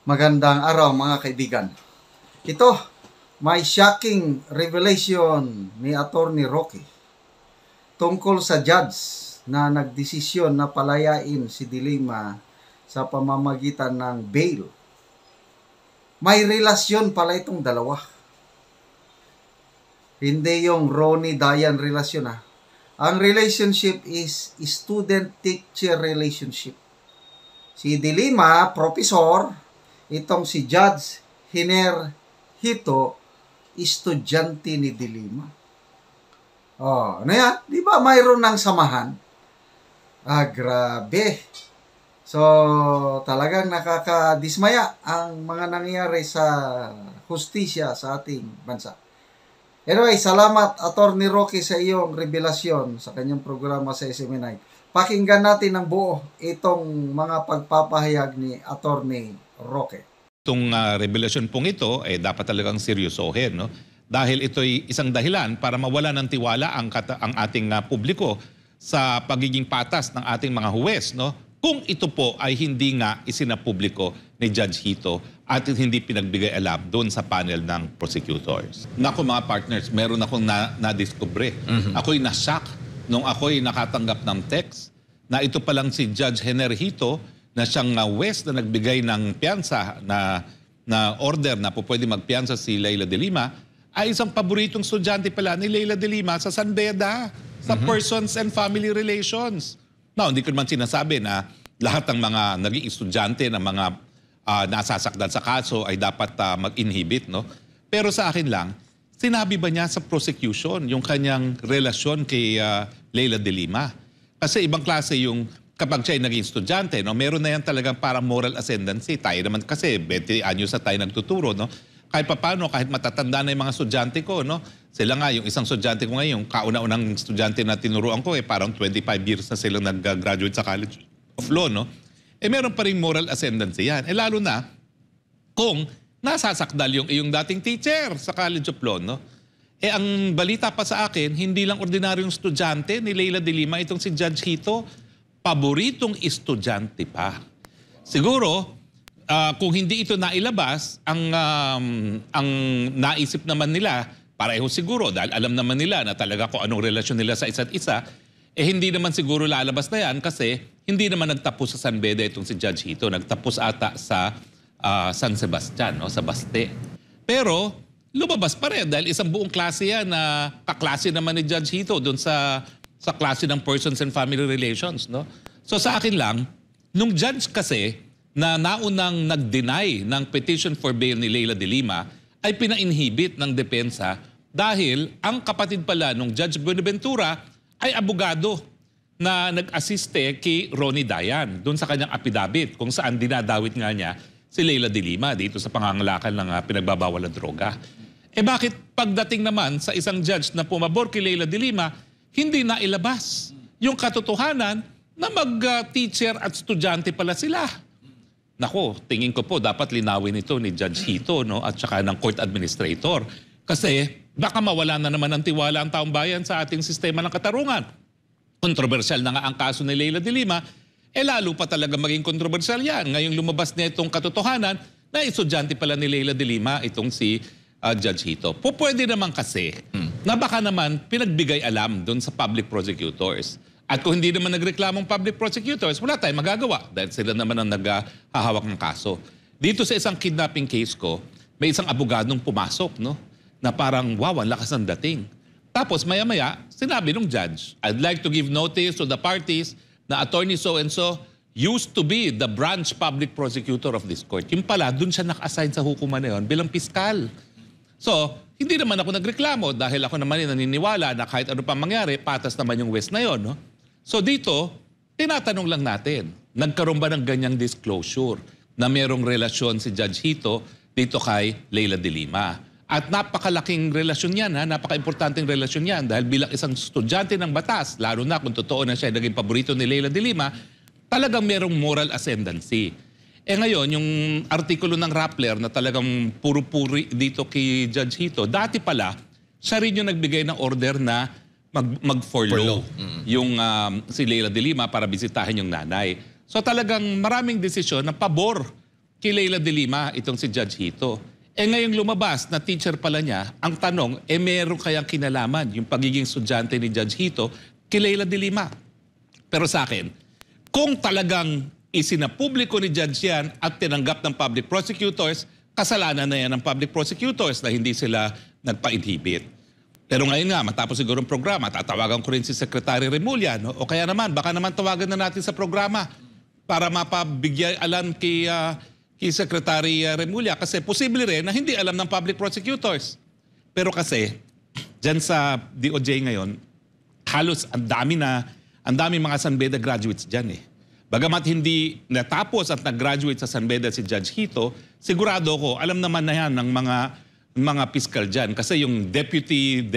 Magandang araw mga kaibigan. Ito, may shocking revelation ni Attorney Roque tungkol sa judge na nagdesisyon na palayain si De Lima sa pamamagitan ng bail. May relasyon pala itong dalawa. Hindi yung Ronnie Dayan relasyon . Ang relationship is student-teacher relationship. Si De Lima, professor, itong si Judge Hiner Hito, estudyante ni De Lima. Ano yan? Di ba mayroon ng samahan? Grabe. So, talagang nakakadismaya ang mga nangyayari sa hustisya sa ating bansa. Anyway, salamat Attorney Roque sa iyong revelasyon sa kanyang programa sa SMNI. Pakinggan natin ng buo itong mga pagpapahayag ni Attorney Roque. Itong revelasyon pong ito, dapat talagang seryosohin, no? Dahil ito'y isang dahilan para mawala ng tiwala ang ating publiko sa pagiging patas ng ating mga huwes, no? Kung ito po ay hindi nga isinapubliko ni Judge Hito at hindi pinagbigay alam doon sa panel ng prosecutors. Naku mga partners, meron akong na-discover. Ako'y na-shock nung ako'y nakatanggap ng text na ito palang si Judge Hiner Hito na siyang huwes na nagbigay ng piyansa na order na po pwede magpiyansa si Leila De Lima ay isang paboritong estudyante pala ni Leila De Lima sa San Beda, sa Persons and Family Relations. Now, hindi ko naman sinasabi na lahat ng mga naging estudyante ng mga nasasakdal sa kaso ay dapat mag-inhibit, no? Pero sa akin lang, sinabi ba niya sa prosecution yung kanyang relasyon kay Leila De Lima? Kasi ibang klase yung kapag siya ay naging estudyante, no, meron na yan talagang parang moral ascendancy. Tayo naman kasi 20 anyos na tayo nagtuturo, no? Kahit paano, kahit matatanda na yung mga estudyante ko, no? Sila nga, yung isang estudyante ko ngayon, yung kauna-unang estudyante na tinuruan ko, parang 25 years na silang nag-graduate sa College of Law, no? Meron pa rin moral ascendancy yan. Lalo na kung nasasakdal yung iyong dating teacher sa College of Law, no? Ang balita pa sa akin, hindi lang ordinaryong estudyante ni Leila De Lima, itong si Judge Hito, paboritong estudyante pa. Siguro, kung hindi ito nailabas, ang naisip naman nila, pareho siguro, dahil alam naman nila na talaga kung anong relasyon nila sa isa't isa, hindi naman siguro lalabas na yan kasi hindi naman nagtapos sa San Beda itong si Judge Hito. Nagtapos ata sa San Sebastian, no? Sa Baste. Pero lumabas pa rin dahil isang buong klase yan na kaklase naman ni Judge Hito doon sa klase ng Persons and Family Relations, no? So sa akin lang, nung judge kasi na naunang nag-deny ng petition for bail ni Leila De Lima ay pina-inhibit ng depensa dahil ang kapatid pala nung Judge Buenaventura ay abogado na nag-assiste kay Ronnie Dayan doon sa kanyang affidavit kung saan dinadawit nga niya si Leila De Lima dito sa pangangalakan ng pinagbabawal ng droga. Bakit pagdating naman sa isang judge na pumabor kay Leila De Lima, hindi na ilabas yung katotohanan na mag-teacher at estudyante pala sila? Nako, tingin ko po dapat linawin ito ni Judge Hito, no, at saka ng court administrator. Kasi baka mawala na naman ang tiwala ang taong bayan sa ating sistema ng katarungan. Kontrobersyal na nga ang kaso ni Leila De Lima, lalo pa talaga maging kontrobersyal yan. Ngayong lumabas na itong katotohanan na estudyante pala ni Leila De Lima, itong si Judge Hito. Pwede naman kasi na baka naman pinagbigay alam doon sa public prosecutors. At kung hindi naman nagreklamong public prosecutors, wala tayong magagawa dahil sila naman ang naghahawak ng kaso. Dito sa isang kidnapping case ko, may isang abogadong pumasok, no? Na parang, wow, ang lakas ng dating. Tapos maya-maya, sinabi ng judge, I'd like to give notice to the parties na attorney so-and-so used to be the branch public prosecutor of this court. Yung pala, dun siya naka-assign sa hukuman na yun bilang piskal. So, hindi naman ako nagreklamo dahil ako naman naniniwala na kahit ano pa mangyari, patas naman yung West na yun, no? So dito, tinatanong lang natin, nagkaroon ba ng ganyang disclosure na merong relasyon si Judge Hito dito kay Leila De Lima? At napakalaking relasyon yan, napaka-importanting relasyon yan dahil bilang isang estudyante ng batas, lalo na kung totoo na siya naging paborito ni Leila De Lima, talagang merong moral ascendancy. Ngayon, yung artikulo ng Rappler na talagang puro-puri dito kay Judge Hito, dati pala, siya rin yung nagbigay ng order na mag-furlough yung si Leila De Lima para bisitahin yung nanay. So talagang maraming desisyon na pabor kay Leila de Lima itong si Judge Hito. Ngayong lumabas na teacher pala niya, ang tanong, meron kayang kinalaman yung pagiging estudyante ni Judge Hito kay Leila de Lima. Pero sa akin, kung talagang isinapubliko ni Judge yan at tinanggap ng public prosecutors, kasalanan na yan ng public prosecutors na hindi sila nagpa-inhibit. Pero ngayon nga, matapos siguro ang programa, tatawagan ko rin si Secretary Remulla, no? O kaya naman, baka naman tawagan na natin sa programa para mapabigyan alam kay Secretary Remulla. Kasi posible rin na hindi alam ng public prosecutors. Pero kasi, dyan sa DOJ ngayon, halos ang dami mga San Beda graduates dyan eh. Bagamat hindi natapos at nag-graduate sa San Beda si Judge Hito, sigurado ko, alam naman na yan ng mga piskal dyan. Kasi yung deputy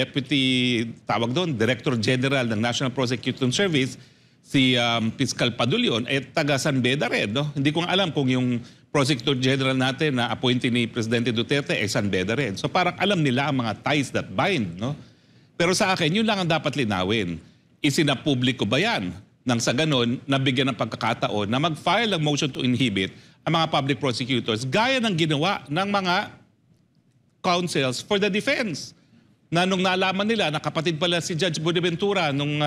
tawag doon, Director General ng National Prosecution Service, si Piskal Padulyon, taga San Beda rin. No? Hindi ko alam kung yung Prosecutor General natin na appointee ni Presidente Duterte San Beda rin. So parang alam nila ang mga ties that bind. No? Pero sa akin, yun lang ang dapat linawin. Isinapubliko ba yan? Nang sa ganon, nabigyan ng pagkakataon na mag-file ng motion to inhibit ang mga public prosecutors gaya ng ginawa ng mga counsels for the defense. Na nung nalaman nila na kapatid pala si Judge Buenaventura nung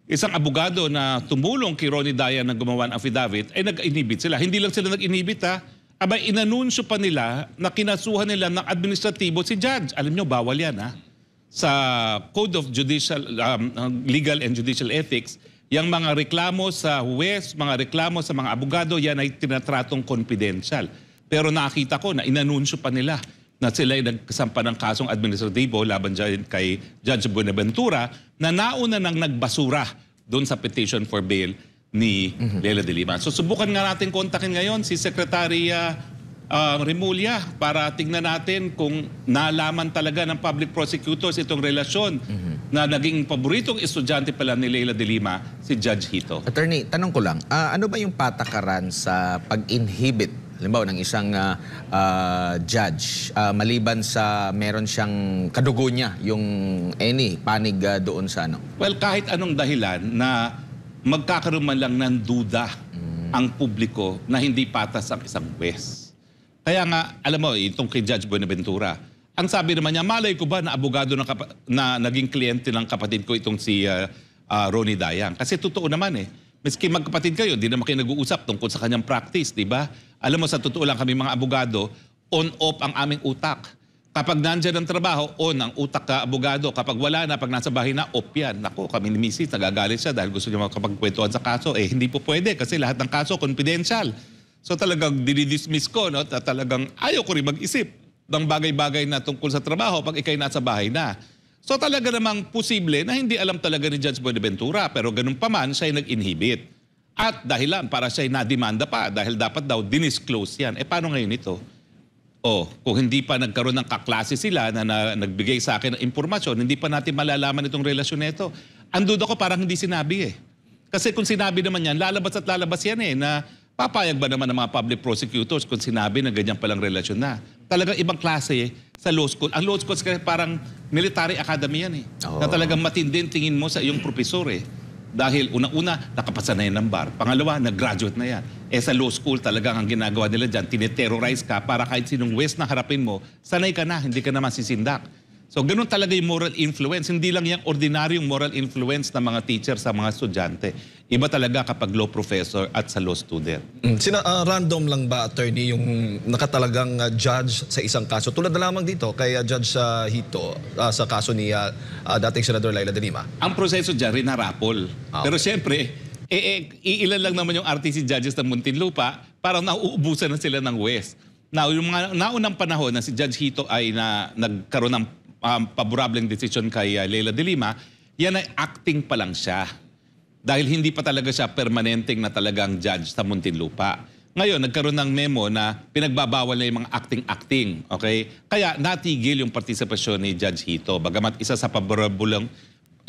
isang abogado na tumulong kay Ronnie Dayan na gumawa ng affidavit, ay nag-inhibit sila. Hindi lang sila nag-inhibit abay inanunsyo pa nila na kinasuhan nila ng administratibo si Judge. Alam nyo, bawal yan Sa Code of Legal and Judicial Ethics, yung mga reklamo sa huwes, mga reklamo sa mga abogado, yan ay tinatratong confidential. Pero nakita ko na inanunsyo pa nila na sila ay nagkasampa ng kasong administratibo laban dyan kay Judge Buenaventura na nauna nang nagbasura doon sa petition for bail ni Leila de Lima. So subukan nga natin kontakin ngayon si Secretary Remulla para tingnan natin kung nalaman talaga ng public prosecutors itong relasyon na naging paboritong estudyante pala ni Leila de Lima, si Judge Hito. Attorney, tanong ko lang, ano ba yung patakaran sa pag-inhibit halimbawa ng isang judge maliban sa meron siyang kadugo niya yung panig doon sa ano? Well, kahit anong dahilan na magkakaroon man lang ng duda ang publiko na hindi patas ang isang huwes. Kaya nga, alam mo, itong kay Judge Buenaventura, ang sabi naman niya, malay ko ba na abogado na naging kliyente ng kapatid ko itong si Ronnie Dayan? Kasi totoo naman miski magkapatid kayo, di naman kayo nag-uusap tungkol sa kanyang practice, di ba? Alam mo, sa totoo lang kami mga abogado, on-off ang aming utak. Kapag nandyan ang trabaho, on ang utak ka abogado. Kapag wala na, pag nasa bahay na, off yan. Naku, kami ni Mrs. nagagalit siya dahil gusto niya makapagkwentuhan sa kaso. Hindi po pwede kasi lahat ng kaso confidential. So talagang dinidismiss ko, no? Talagang ayaw ko rin mag-isip ng bagay-bagay na tungkol sa trabaho pag ikay nasa bahay na. So talaga namang posible na hindi alam talaga ni Judge Buenaventura, pero ganun pa man siya ay nag-inhibit. At dahilan para siya ay nademanda pa dahil dapat daw dinisclose yan. Paano ngayon ito? Kung hindi pa nagkaroon ng kaklase sila na nagbigay sa akin ng impormasyon, hindi pa natin malalaman itong relasyon nito. Ang duda ko parang hindi sinabi Kasi kung sinabi naman yan, lalabas at lalabas yan na papayag ba naman ng mga public prosecutors kung sinabi na ganyan palang relasyon na. Talagang ibang klase sa law school. Ang law school kasi parang military academy yan Na talagang matindin tingin mo sa iyong profesor Dahil unang-una, nakapasa na yan ng bar. Pangalawa, nag-graduate na yan. Sa law school talagang ang ginagawa nila dyan, tineterrorize ka para kahit sinong west na harapin mo, sanay ka na, hindi ka na masisindak. So ganun talaga yung moral influence. Hindi lang yung ordinaryong moral influence ng mga teacher sa mga estudyante. Iba talaga kapag law professor at sa law student. Random lang ba, attorney, yung nakatalagang judge sa isang kaso? Tulad na lamang dito kay Judge Hito sa kaso ni dating Senador Leila de Lima. Ang proseso dyan, rinarapol. Pero siyempre, iilan lang naman yung RTC judges ng Muntinlupa, parang nauubusan na sila ng West. Now, yung mga naunang panahon na si Judge Hito ay nagkaroon ng paborableng desisyon kay Leila de Lima, yan ay acting pa lang siya. Dahil hindi pa talaga siya permanenteng na talagang judge sa Muntinlupa. Ngayon, nagkaroon ng memo na pinagbabawal na yung mga acting-acting. Okay? Kaya natigil yung partisipasyon ni Judge Hito. Bagamat isa sa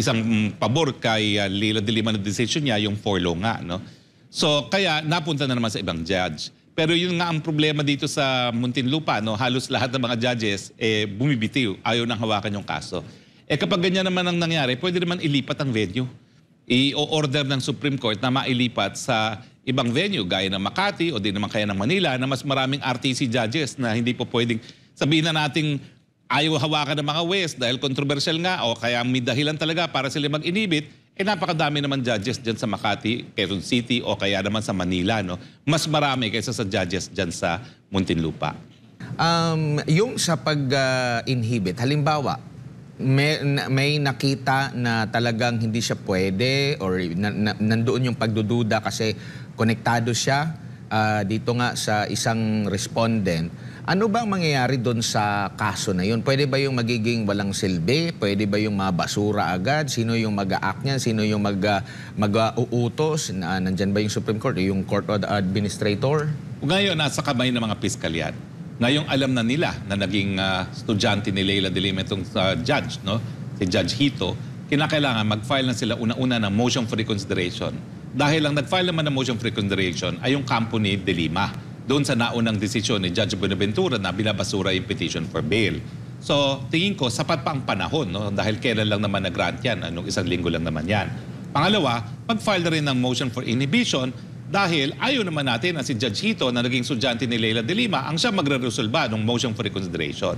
isang pabor kay Leila de Lima na decision niya, yung forlo nga. No? So, kaya napunta na naman sa ibang judge. Pero yun nga ang problema dito sa Muntinlupa, no? Halos lahat ng mga judges bumibitiw, ayaw nang hawakan yung kaso. Kapag ganyan naman ang nangyari, pwede naman ilipat ang venue. I-order ng Supreme Court na mailipat sa ibang venue gaya ng Makati o di naman kaya ng Manila na mas maraming RTC judges na hindi po pwedeng sabihin na nating ayaw hawakan ng mga West dahil controversial nga o kaya may dahilan talaga para sila mag-inhibit, napakadami naman judges dyan sa Makati, Quezon City o kaya naman sa Manila. No? Mas marami kaysa sa judges dyan sa Muntinlupa. Yung sa pag-inhibit, halimbawa, may nakita na talagang hindi siya pwede or nandoon yung pagdududa kasi konektado siya dito nga sa isang respondent. Ano bang mangyayari doon sa kaso na yun? Pwede ba yung magiging walang silbi? Pwede ba yung mabasura agad? Sino yung mag-a-act niyan? Sino yung mag-uutos? Nandyan ba yung Supreme Court? Yung Court of Administrator? Ngayon, nasa kamay ng mga piskalyan. Ngayong alam na nila na naging estudyante ni Leila de Lima itong judge, no? Si Judge Hito, kinakailangan mag-file na sila una-una ng motion for reconsideration. Dahil lang nag-file naman ng motion for reconsideration ay yung kampo ni de Lima. Doon sa naunang desisyon ni Judge Buenaventura na binabasura yung petition for bail. So, tingin ko, sapat pa ang panahon, no? Dahil kailan lang naman nag-grant yan, anong isang linggo lang naman yan. Pangalawa, mag-file na rin ng motion for inhibition dahil ayaw naman natin na si Judge Hito na naging estudyante ni Leila de Lima ang siya magre-resolba ng motion for reconsideration.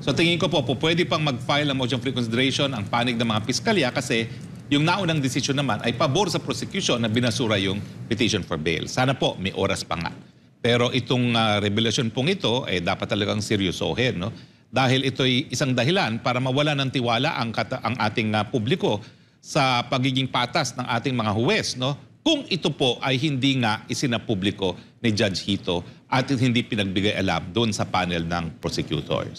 So tingin ko po, pwede pang mag-file ng motion for reconsideration ang panig ng mga piskalya kasi yung naunang desisyon naman ay pabor sa prosecution na binasura yung petition for bail. Sana po may oras pa nga. Pero itong revelasyon pong ito dapat talagang seryosohin, no? Dahil ito'y isang dahilan para mawala ng tiwala ang ating publiko sa pagiging patas ng ating mga huwes, no? Kung ito po ay hindi nga isinapubliko ni Judge Hito at hindi pinagbigay alam doon sa panel ng prosecutors.